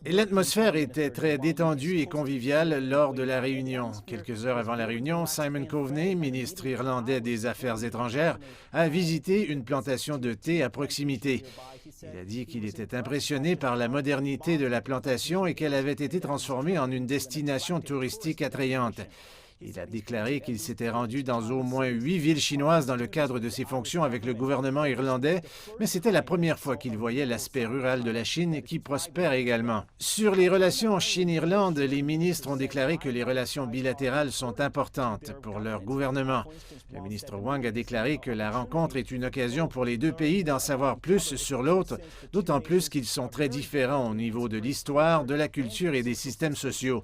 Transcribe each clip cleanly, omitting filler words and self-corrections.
L'atmosphère était très détendue et conviviale lors de la réunion. Quelques heures avant la réunion, Simon Coveney, ministre irlandais des Affaires étrangères, a visité une plantation de thé à proximité. Il a dit qu'il était impressionné par la modernité de la plantation et qu'elle avait été transformée en une destination touristique attrayante. Il a déclaré qu'il s'était rendu dans au moins 8 villes chinoises dans le cadre de ses fonctions avec le gouvernement irlandais, mais c'était la première fois qu'il voyait l'aspect rural de la Chine qui prospère également. Sur les relations Chine-Irlande, les ministres ont déclaré que les relations bilatérales sont importantes pour leur gouvernement. Le ministre Wang a déclaré que la rencontre est une occasion pour les deux pays d'en savoir plus sur l'autre, d'autant plus qu'ils sont très différents au niveau de l'histoire, de la culture et des systèmes sociaux.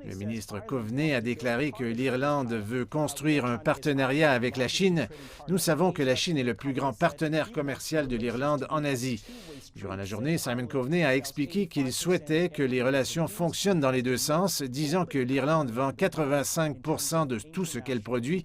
Le ministre Coveney a déclaré que l'Irlande veut construire un partenariat avec la Chine. Nous savons que la Chine est le plus grand partenaire commercial de l'Irlande en Asie. Durant la journée, Simon Coveney a expliqué qu'il souhaitait que les relations fonctionnent dans les deux sens, disant que l'Irlande vend 85 % de tout ce qu'elle produit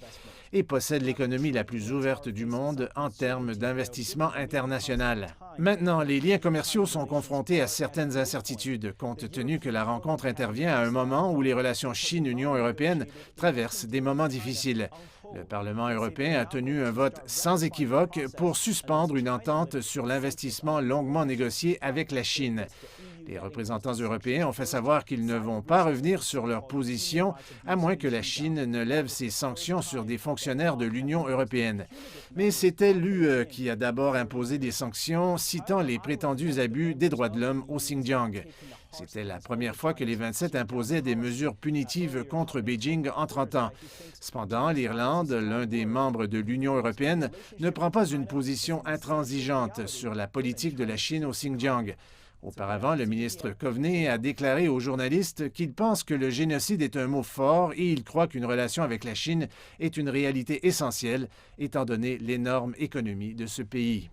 et possède l'économie la plus ouverte du monde en termes d'investissement international. Maintenant, les liens commerciaux sont confrontés à certaines incertitudes, compte tenu que la rencontre intervient à un moment où les relations Chine-Union européenne traversent des moments difficiles. Le Parlement européen a tenu un vote sans équivoque pour suspendre une entente sur l'investissement longuement négociée avec la Chine. Les représentants européens ont fait savoir qu'ils ne vont pas revenir sur leur position à moins que la Chine ne lève ses sanctions sur des fonctionnaires de l'Union européenne. Mais c'était l'UE qui a d'abord imposé des sanctions, citant les prétendus abus des droits de l'homme au Xinjiang. C'était la première fois que les 27 imposaient des mesures punitives contre Beijing en 30 ans. Cependant, l'Irlande, l'un des membres de l'Union européenne, ne prend pas une position intransigeante sur la politique de la Chine au Xinjiang. Auparavant, le ministre Coveney a déclaré aux journalistes qu'il pense que le génocide est un mot fort et il croit qu'une relation avec la Chine est une réalité essentielle, étant donné l'énorme économie de ce pays.